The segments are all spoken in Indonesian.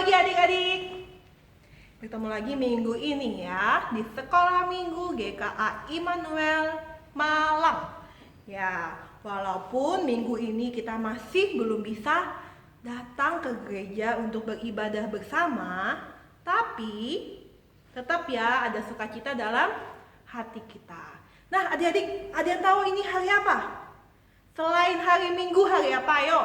lagi adik-adik. Bertemu lagi minggu ini ya di Sekolah Minggu GKA Immanuel Malang. Ya, walaupun minggu ini kita masih belum bisa datang ke gereja untuk beribadah bersama, tapi tetap ya ada sukacita dalam hati kita. Nah, adik-adik, ada yang tahu ini hari apa? Selain hari Minggu, hari apa? Ayo.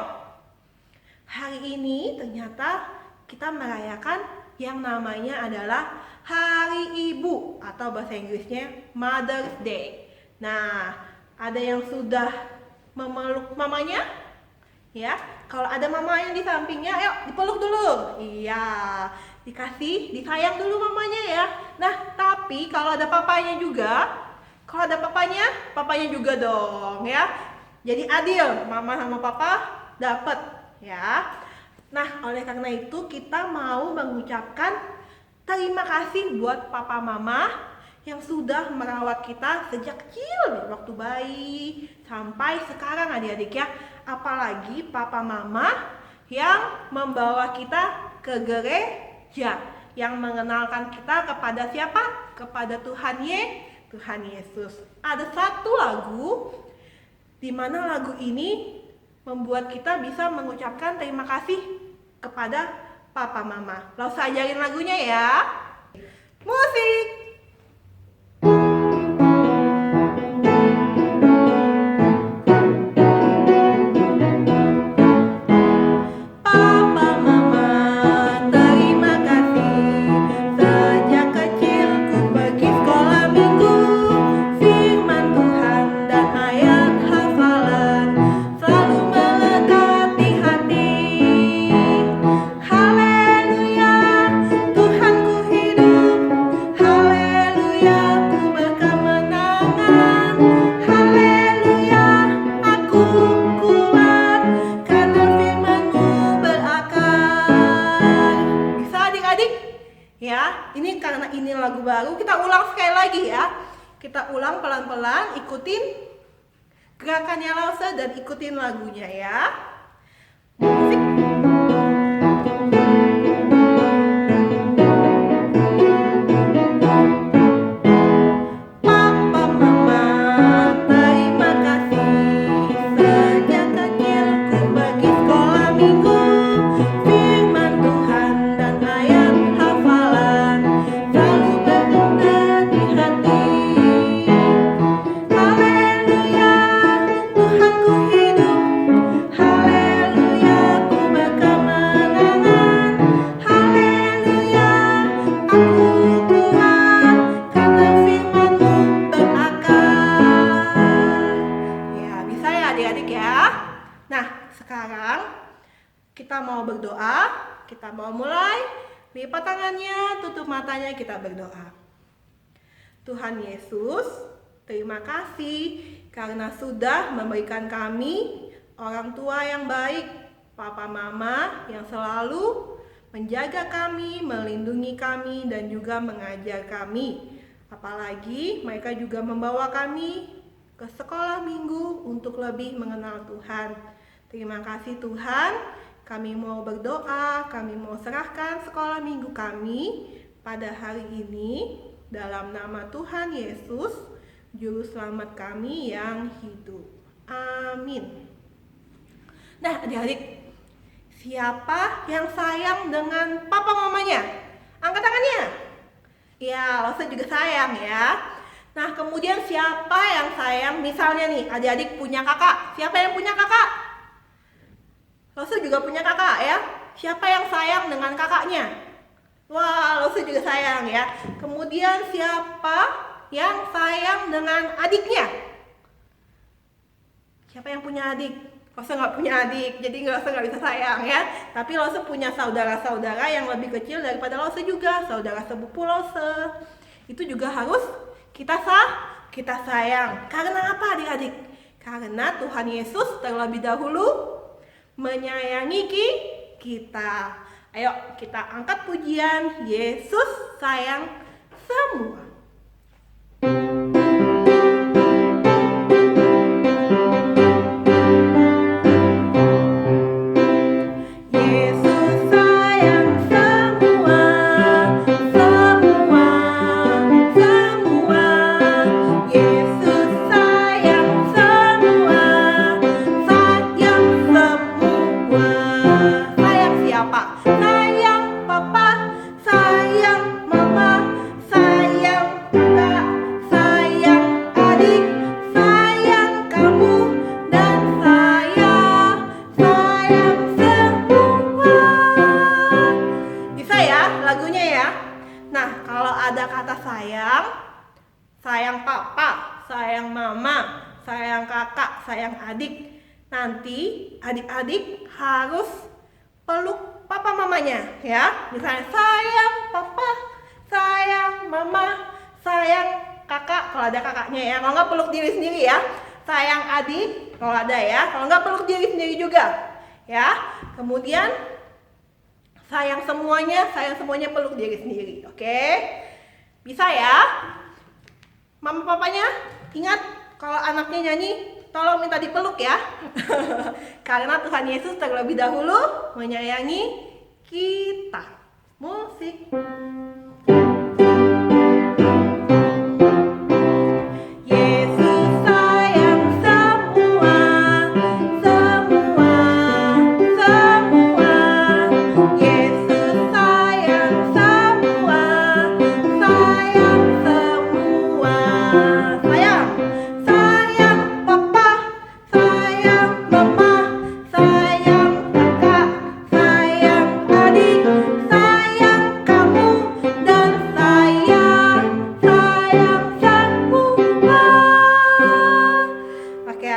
Hari ini ternyata kita merayakan yang namanya adalah Hari Ibu atau bahasa Inggrisnya Mother's Day. Nah, ada yang sudah memeluk mamanya? Ya, kalau ada mama yang di sampingnya, ayo dipeluk dulu. Iya, dikasih, disayang dulu mamanya ya. Nah, tapi kalau ada papanya juga, papanya juga dong ya. Jadi adil, mama sama papa dapat ya. Nah, oleh karena itu kita mau mengucapkan terima kasih buat papa mama yang sudah merawat kita sejak kecil nih, waktu bayi sampai sekarang adik-adik ya. Apalagi papa mama yang membawa kita ke gereja, yang mengenalkan kita kepada siapa? Kepada Tuhan Yesus. Ada satu lagu di mana lagu ini membuat kita bisa mengucapkan terima kasih kepada papa mama. Langsung ajarin lagunya ya. Musik. Ya, ini karena ini lagu baru, kita ulang sekali lagi ya. Kita ulang pelan-pelan, ikutin gerakannya Lause dan ikutin lagunya ya. Musik. Adik-adik ya. Nah, sekarang kita mau berdoa, kita mau mulai. Lipat tangannya, tutup matanya, kita berdoa. Tuhan Yesus, terima kasih karena sudah memberikan kami orang tua yang baik, papa mama yang selalu menjaga kami, melindungi kami, dan juga mengajar kami. Apalagi mereka juga membawa kami ke sekolah minggu untuk lebih mengenal Tuhan. Terima kasih Tuhan, kami mau berdoa, kami mau serahkan sekolah minggu kami pada hari ini dalam nama Tuhan Yesus, Juru Selamat kami yang hidup. Amin. Nah adik-adik, siapa yang sayang dengan papa mamanya? Angkat tangannya. Ya, Lause juga sayang ya. Nah, kemudian siapa yang sayang? Misalnya nih, adik-adik punya kakak. Siapa yang punya kakak? Lause juga punya kakak ya. Siapa yang sayang dengan kakaknya? Wah, Lause juga sayang ya. Kemudian siapa yang sayang dengan adiknya? Siapa yang punya adik? Lause nggak punya adik, jadi Lause nggak bisa sayang ya. Tapi Lause punya saudara-saudara yang lebih kecil daripada Lause juga. Saudara sepupu Lause. Itu juga harus kita sayang. Karena apa adik-adik? Karena Tuhan Yesus terlebih dahulu menyayangi kita. Ayo kita angkat pujian Yesus sayang semua. Yesus sayang semua. sayang papa, sayang mama, sayang kakak, sayang adik. Nanti adik-adik harus peluk papa mamanya ya. Misalnya sayang papa, sayang mama, sayang kakak kalau ada kakaknya ya. Kalau nggak peluk diri sendiri ya. Sayang adik kalau ada ya. Kalau nggak peluk diri sendiri juga ya. Kemudian sayang semuanya peluk diri sendiri. Oke? Bisa ya? Mama papanya ingat kalau anaknya nyanyi tolong minta dipeluk ya. Karena Tuhan Yesus terlebih dahulu menyayangi kita. Musik.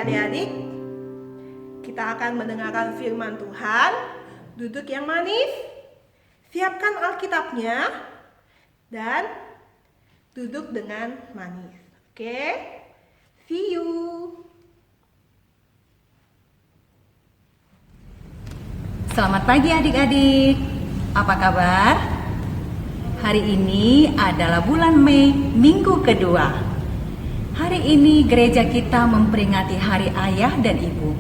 Adik-adik, kita akan mendengarkan firman Tuhan. Duduk yang manis, siapkan Alkitabnya, dan duduk dengan manis. Oke, see you. Selamat pagi adik-adik, apa kabar? Hari ini adalah bulan Mei, minggu kedua. Hari ini gereja kita memperingati Hari Ayah dan Ibu.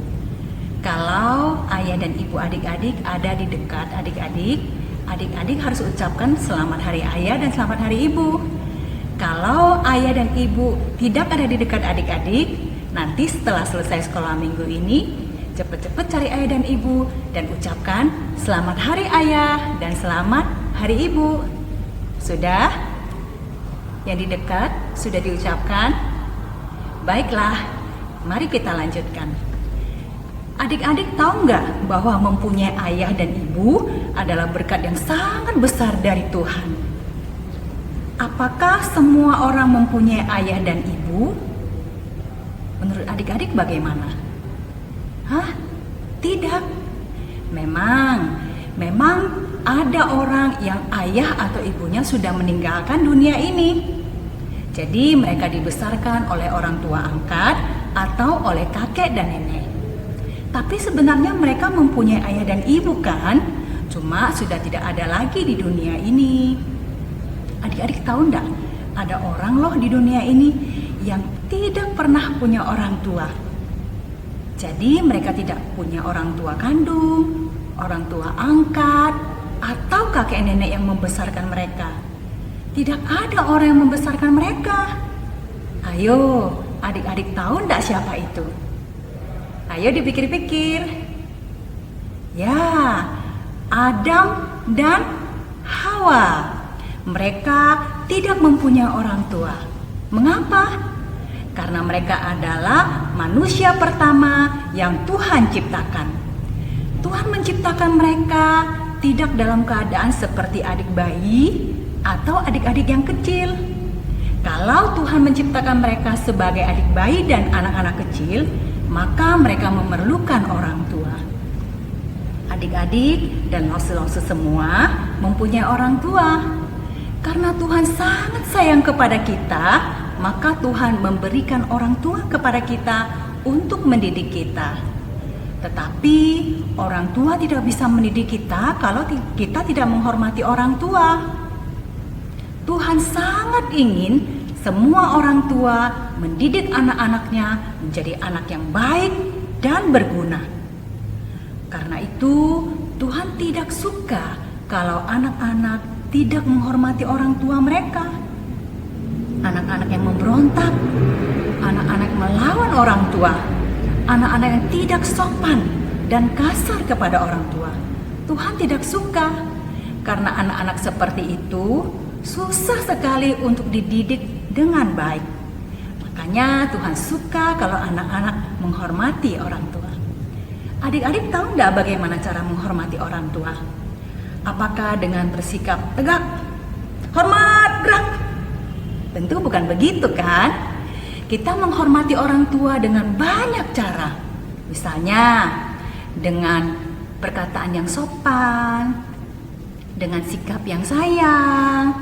Kalau ayah dan ibu adik-adik ada di dekat adik-adik, adik-adik harus ucapkan selamat Hari Ayah dan selamat Hari Ibu. Kalau ayah dan ibu tidak ada di dekat adik-adik, nanti setelah selesai sekolah minggu ini, cepat-cepat cari ayah dan ibu dan ucapkan selamat Hari Ayah dan selamat Hari Ibu. Sudah? Yang di dekat sudah diucapkan? Baiklah, mari kita lanjutkan. Adik-adik tahu nggak bahwa mempunyai ayah dan ibu adalah berkat yang sangat besar dari Tuhan? Apakah semua orang mempunyai ayah dan ibu? Menurut adik-adik bagaimana? Hah? Tidak. Memang ada orang yang ayah atau ibunya sudah meninggalkan dunia ini. Jadi mereka dibesarkan oleh orang tua angkat atau oleh kakek dan nenek. Tapi sebenarnya mereka mempunyai ayah dan ibu kan? Cuma sudah tidak ada lagi di dunia ini. Adik-adik tahu enggak? Ada orang loh di dunia ini yang tidak pernah punya orang tua. Jadi mereka tidak punya orang tua kandung, orang tua angkat, atau kakek nenek yang membesarkan mereka. Tidak ada orang yang membesarkan mereka. Ayo, adik-adik tahu enggak siapa itu? Ayo dipikir-pikir. Ya, Adam dan Hawa. Mereka tidak mempunyai orang tua. Mengapa? Karena mereka adalah manusia pertama yang Tuhan ciptakan. Tuhan menciptakan mereka tidak dalam keadaan seperti adik bayi atau adik-adik yang kecil. Kalau Tuhan menciptakan mereka sebagai adik bayi dan anak-anak kecil, maka mereka memerlukan orang tua. Adik-adik dan longsu-longsu semua mempunyai orang tua. Karena Tuhan sangat sayang kepada kita, maka Tuhan memberikan orang tua kepada kita untuk mendidik kita. Tetapi orang tua tidak bisa mendidik kita kalau kita tidak menghormati orang tua. Tuhan sangat ingin semua orang tua mendidik anak-anaknya menjadi anak yang baik dan berguna. Karena itu, Tuhan tidak suka kalau anak-anak tidak menghormati orang tua mereka. Anak-anak yang memberontak, anak-anak yang melawan orang tua, anak-anak yang tidak sopan dan kasar kepada orang tua. Tuhan tidak suka karena anak-anak seperti itu susah sekali untuk dididik dengan baik. Makanya Tuhan suka kalau anak-anak menghormati orang tua. Adik-adik tahu enggak bagaimana cara menghormati orang tua? Apakah dengan bersikap tegak? Hormat, gerak. Tentu bukan begitu kan? Kita menghormati orang tua dengan banyak cara. Misalnya dengan perkataan yang sopan, dengan sikap yang sayang,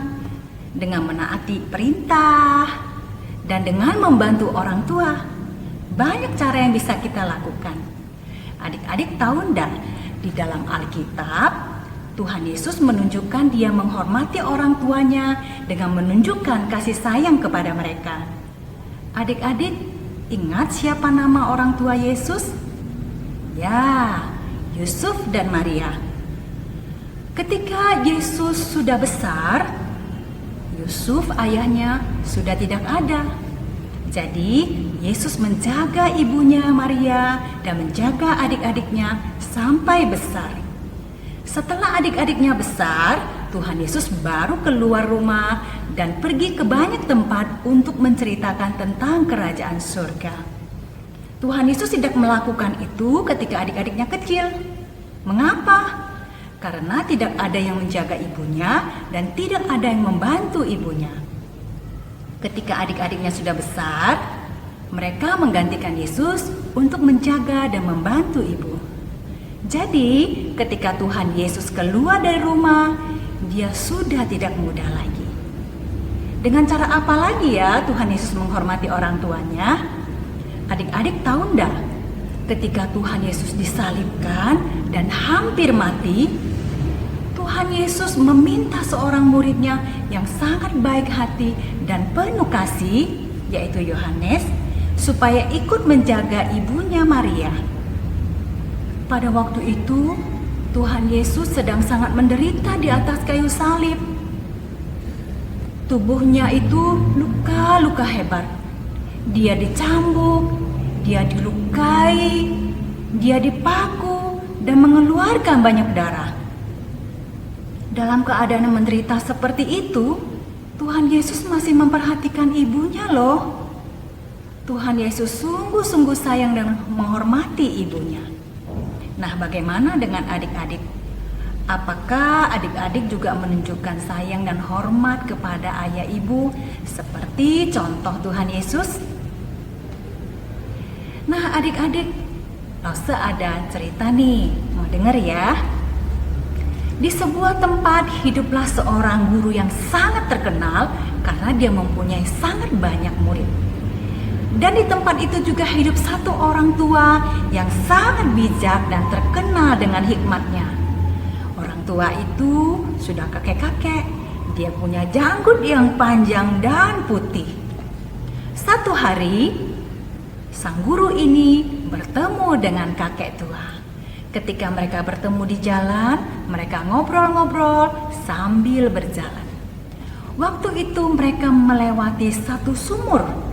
dengan menaati perintah, dan dengan membantu orang tua. Banyak cara yang bisa kita lakukan. Adik-adik tahu enggak, di dalam Alkitab Tuhan Yesus menunjukkan Dia menghormati orang tuanya dengan menunjukkan kasih sayang kepada mereka. Adik-adik ingat siapa nama orang tua Yesus? Ya, Yusuf dan Maria. Ketika Yesus sudah besar, Yusuf ayahnya sudah tidak ada. Jadi Yesus menjaga ibunya Maria dan menjaga adik-adiknya sampai besar. Setelah adik-adiknya besar, Tuhan Yesus baru keluar rumah dan pergi ke banyak tempat untuk menceritakan tentang kerajaan surga. Tuhan Yesus tidak melakukan itu ketika adik-adiknya kecil. Mengapa? Karena tidak ada yang menjaga ibunya dan tidak ada yang membantu ibunya. Ketika adik-adiknya sudah besar, mereka menggantikan Yesus untuk menjaga dan membantu ibu. Jadi, ketika Tuhan Yesus keluar dari rumah, Dia sudah tidak muda lagi. Dengan cara apa lagi ya Tuhan Yesus menghormati orang tuanya? Adik-adik tahu enggak? Ketika Tuhan Yesus disalibkan dan hampir mati, Tuhan Yesus meminta seorang muridnya yang sangat baik hati dan penuh kasih, yaitu Yohanes, supaya ikut menjaga ibunya Maria. Pada waktu itu, Tuhan Yesus sedang sangat menderita di atas kayu salib. Tubuhnya itu luka-luka hebat. Dia dicambuk, dia dilukai, dia dipaku, dan mengeluarkan banyak darah. Dalam keadaan menderita seperti itu, Tuhan Yesus masih memperhatikan ibunya loh. Tuhan Yesus sungguh-sungguh sayang dan menghormati ibunya. Nah, bagaimana dengan adik-adik? Apakah adik-adik juga menunjukkan sayang dan hormat kepada ayah ibu seperti contoh Tuhan Yesus? Nah, adik-adik, Rosa ada cerita nih, mau denger ya? Di sebuah tempat hiduplah seorang guru yang sangat terkenal karena dia mempunyai sangat banyak murid. Dan di tempat itu juga hidup satu orang tua yang sangat bijak dan terkenal dengan hikmatnya. Orang tua itu sudah kakek-kakek. Dia punya janggut yang panjang dan putih. Satu hari, sang guru ini bertemu dengan kakek tua. Ketika mereka bertemu di jalan, mereka ngobrol-ngobrol sambil berjalan. Waktu itu mereka melewati satu sumur.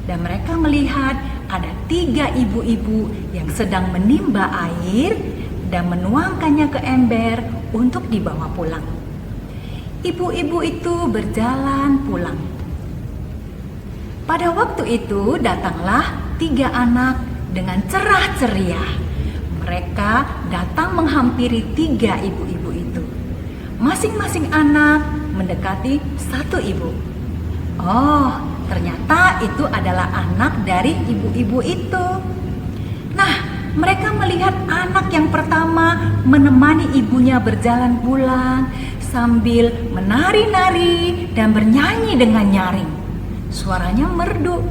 Dan mereka melihat ada 3 ibu-ibu yang sedang menimba air dan menuangkannya ke ember untuk dibawa pulang. Ibu-ibu itu berjalan pulang. Pada waktu itu datanglah 3 anak dengan cerah ceria. Mereka datang menghampiri 3 ibu-ibu itu. Masing-masing anak mendekati satu ibu. Oh, ternyata itu adalah anak dari ibu-ibu itu. Nah, mereka melihat anak yang pertama menemani ibunya berjalan pulang sambil menari-nari dan bernyanyi dengan nyaring. Suaranya merdu.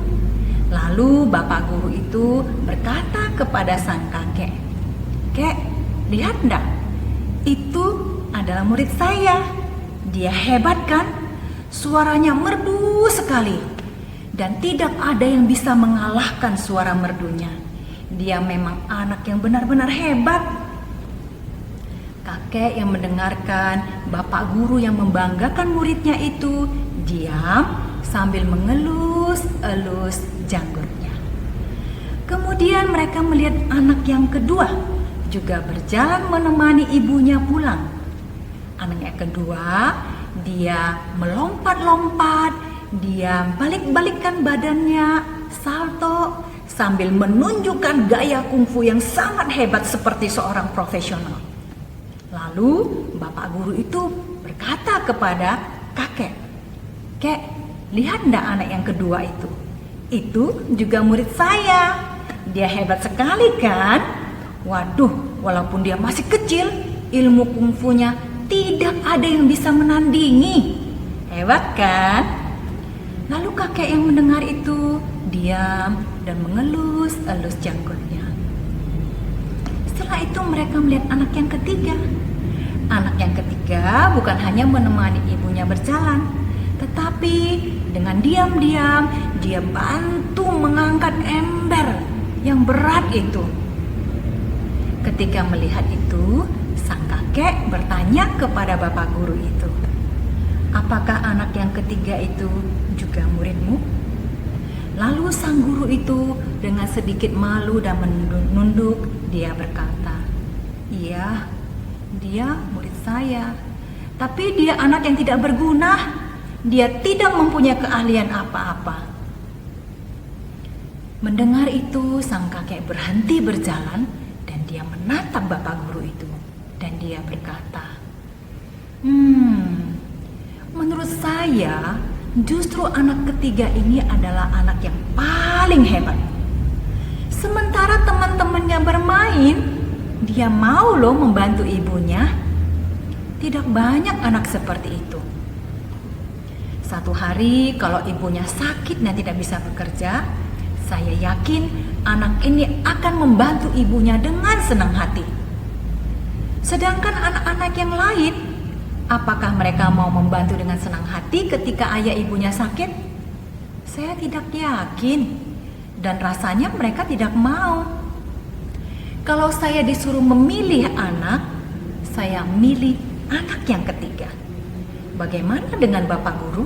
Lalu bapak guru itu berkata kepada sang kakek, "Kek, lihat enggak? Itu adalah murid saya. Dia hebat kan? Suaranya merdu sekali. Dan tidak ada yang bisa mengalahkan suara merdunya. Dia memang anak yang benar-benar hebat." Kakek yang mendengarkan bapak guru yang membanggakan muridnya itu diam sambil mengelus-elus janggutnya. Kemudian mereka melihat anak yang kedua juga berjalan menemani ibunya pulang. Anak yang kedua, dia melompat-lompat, dia balik-balikkan badannya, salto, sambil menunjukkan gaya kungfu yang sangat hebat seperti seorang profesional. Lalu bapak guru itu berkata kepada kakek, "Kek, lihat ndak anak yang kedua itu? Itu juga murid saya. Dia hebat sekali kan? Waduh, walaupun dia masih kecil, ilmu kungfunya tidak ada yang bisa menandingi. Hebat kan? Lalu kakek yang mendengar itu diam dan mengelus-elus janggutnya. Setelah itu mereka melihat anak yang ketiga. Anak yang ketiga bukan hanya menemani ibunya berjalan, tetapi dengan diam-diam dia bantu mengangkat ember yang berat itu. Ketika melihat itu, sang kakek bertanya kepada bapak guru itu, "Apakah anak yang ketiga itu juga muridmu?" Lalu sang guru itu dengan sedikit malu dan menunduk, dia berkata, "Iya, dia murid saya. Tapi dia anak yang tidak berguna. Dia tidak mempunyai keahlian apa-apa." Mendengar itu, sang kakek berhenti berjalan dan dia menatap bapak guru itu. Dan dia berkata, menurut saya justru anak ketiga ini adalah anak yang paling hebat. Sementara teman-temannya bermain, dia mau loh membantu ibunya. Tidak banyak anak seperti itu. Satu hari kalau ibunya sakit dan tidak bisa bekerja, saya yakin anak ini akan membantu ibunya dengan senang hati. Sedangkan anak-anak yang lain, apakah mereka mau membantu dengan senang hati ketika ayah ibunya sakit? Saya tidak yakin dan rasanya mereka tidak mau. Kalau saya disuruh memilih anak, saya milih anak yang ketiga. Bagaimana dengan Bapak Guru?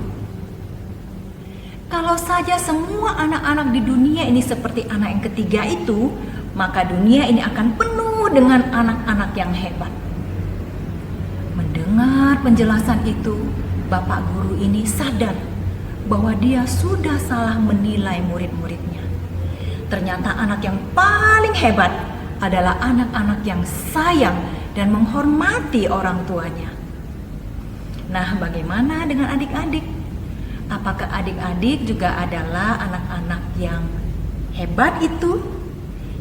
Kalau saja semua anak-anak di dunia ini seperti anak yang ketiga itu, maka dunia ini akan penuh dengan anak-anak yang hebat. Mendengar penjelasan itu, Bapak Guru ini sadar bahwa dia sudah salah menilai murid-muridnya. Ternyata anak yang paling hebat adalah anak-anak yang sayang dan menghormati orang tuanya. Nah, bagaimana dengan adik-adik? Apakah adik-adik juga adalah anak-anak yang hebat itu?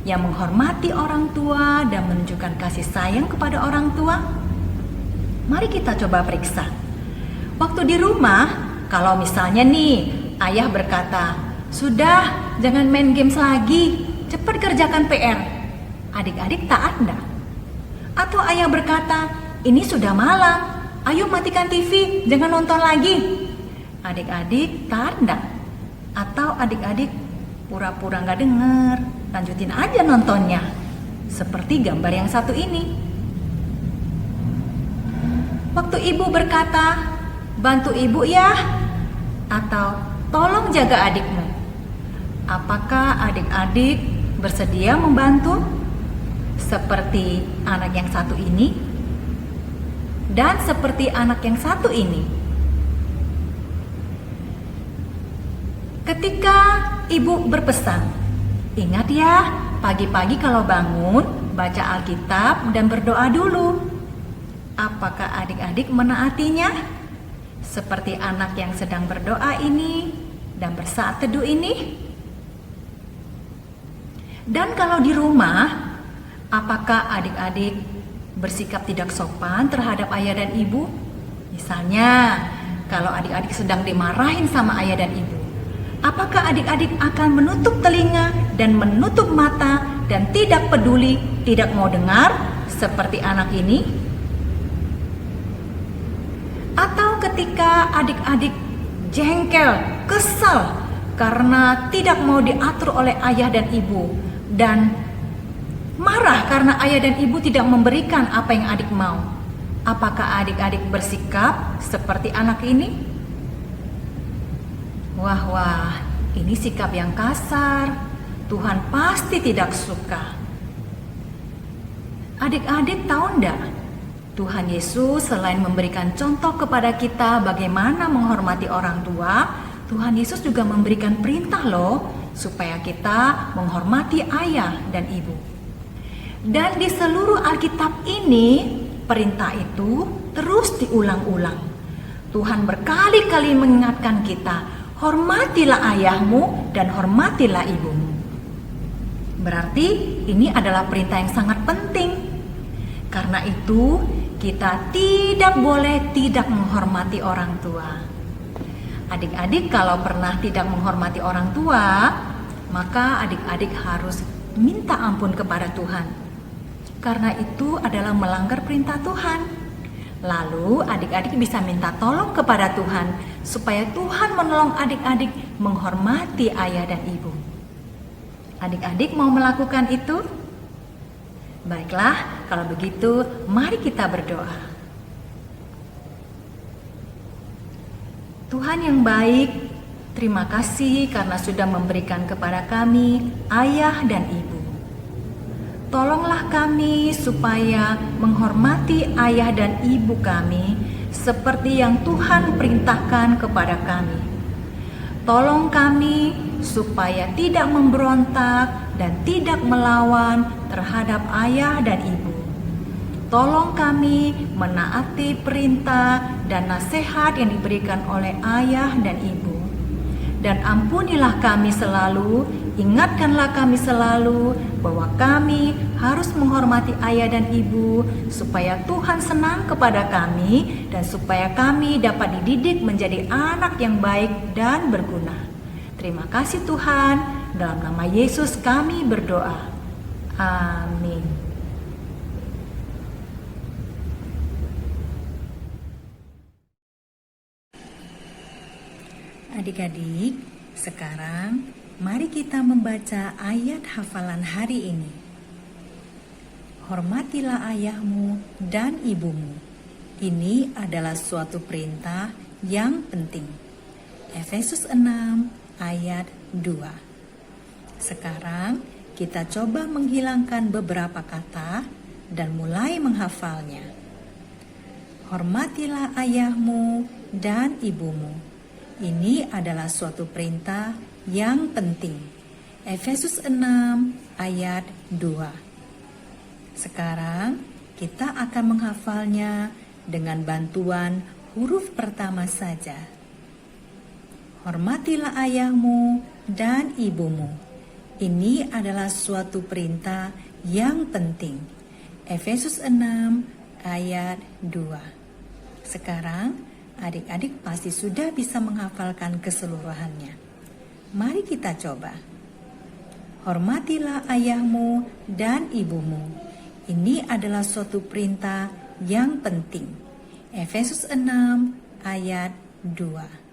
Yang menghormati orang tua dan menunjukkan kasih sayang kepada orang tua? Mari kita coba periksa. Waktu di rumah, kalau misalnya nih ayah berkata, "Sudah, jangan main games lagi, cepat kerjakan PR." Adik-adik taat enggak? Atau ayah berkata, "Ini sudah malam, ayo matikan TV, jangan nonton lagi." Adik-adik taat enggak? Atau adik-adik pura-pura nggak dengar, lanjutin aja nontonnya. Seperti gambar yang satu ini. Waktu ibu berkata, "Bantu ibu ya," atau "Tolong jaga adikmu," apakah adik-adik bersedia membantu? Seperti anak yang satu ini dan seperti anak yang satu ini. Ketika ibu berpesan, "Ingat ya, pagi-pagi kalau bangun, baca Alkitab dan berdoa dulu." Apakah adik-adik menaatinya? Seperti anak yang sedang berdoa ini dan bersaat teduh ini? Dan kalau di rumah, apakah adik-adik bersikap tidak sopan terhadap ayah dan ibu? Misalnya, kalau adik-adik sedang dimarahin sama ayah dan ibu, apakah adik-adik akan menutup telinga dan menutup mata dan tidak peduli, tidak mau dengar seperti anak ini? Atau ketika adik-adik jengkel, kesal karena tidak mau diatur oleh ayah dan ibu dan marah karena ayah dan ibu tidak memberikan apa yang adik mau, apakah adik-adik bersikap seperti anak ini? Wah, ini sikap yang kasar. Tuhan pasti tidak suka. Adik-adik tahu enggak? Tuhan Yesus selain memberikan contoh kepada kita bagaimana menghormati orang tua, Tuhan Yesus juga memberikan perintah loh supaya kita menghormati ayah dan ibu. Dan di seluruh Alkitab ini, perintah itu terus diulang-ulang. Tuhan berkali-kali mengingatkan kita, hormatilah ayahmu dan hormatilah ibumu. Berarti ini adalah perintah yang sangat penting. Karena itu, kita tidak boleh tidak menghormati orang tua. Adik-adik kalau pernah tidak menghormati orang tua, maka adik-adik harus minta ampun kepada Tuhan. Karena itu adalah melanggar perintah Tuhan. Lalu adik-adik bisa minta tolong kepada Tuhan supaya Tuhan menolong adik-adik menghormati ayah dan ibu. Adik-adik mau melakukan itu? Baiklah, kalau begitu mari kita berdoa. Tuhan yang baik, terima kasih karena sudah memberikan kepada kami ayah dan ibu. Tolonglah kami supaya menghormati ayah dan ibu kami seperti yang Tuhan perintahkan kepada kami. Tolong kami supaya tidak memberontak dan tidak melawan terhadap ayah dan ibu. Tolong kami menaati perintah dan nasihat yang diberikan oleh ayah dan ibu. Dan ampunilah kami selalu, ingatkanlah kami selalu bahwa kami harus menghormati ayah dan ibu supaya Tuhan senang kepada kami dan supaya kami dapat dididik menjadi anak yang baik dan berguna. Terima kasih Tuhan, dalam nama Yesus kami berdoa. Amin. Adik-adik, sekarang mari kita membaca ayat hafalan hari ini. Hormatilah ayahmu dan ibumu. Ini adalah suatu perintah yang penting. Efesus 6 ayat 2. Sekarang kita coba menghilangkan beberapa kata dan mulai menghafalnya. Hormatilah ayahmu dan ibumu. Ini adalah suatu perintah yang penting. Efesus 6 ayat 2. Sekarang kita akan menghafalnya dengan bantuan huruf pertama saja. Hormatilah ayahmu dan ibumu. Ini adalah suatu perintah yang penting. Efesus 6 ayat 2. Sekarang adik-adik pasti sudah bisa menghafalkan keseluruhannya. Mari kita coba. Hormatilah ayahmu dan ibumu. Ini adalah suatu perintah yang penting. Efesus 6 ayat 2.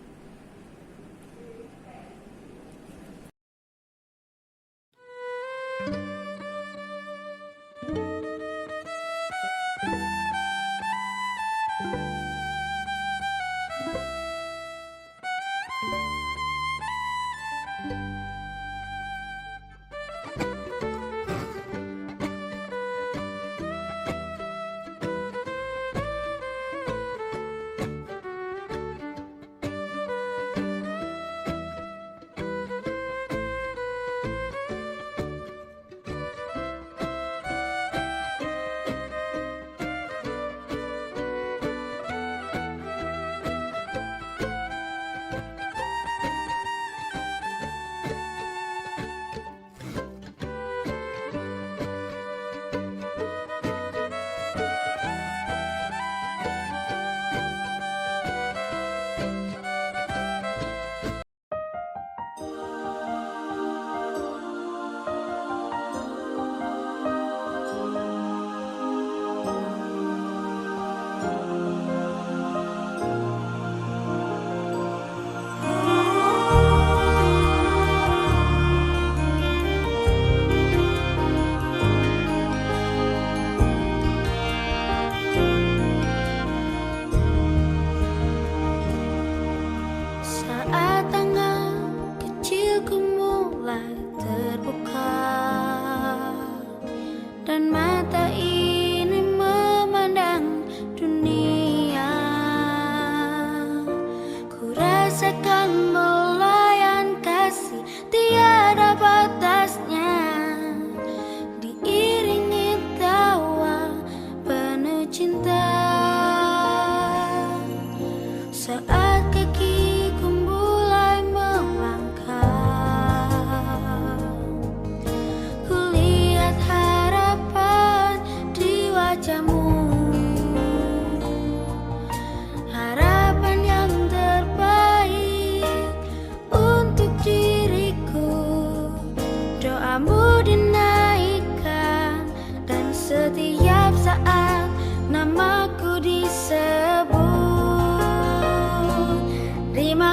Saat kakiku mulai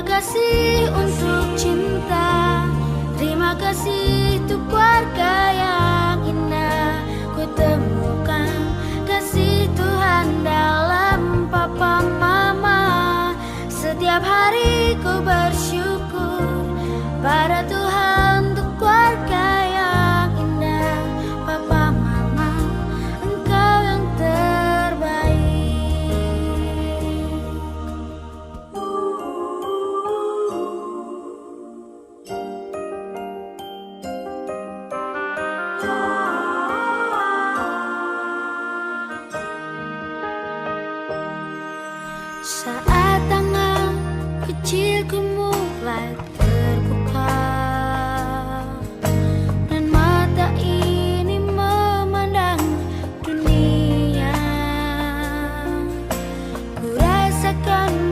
kasih untuk cinta, terima kasih untuk keluarga yang indah. Ku temukan kasih Tuhan dalam papa mama. Setiap hari ku bersyukur pada Tuhan untuk keluarga yang indah. Papa mama, engkau yang terbaik. Saat tangan kecilku mulai terbuka dan mata ini memandang dunia, ku rasakan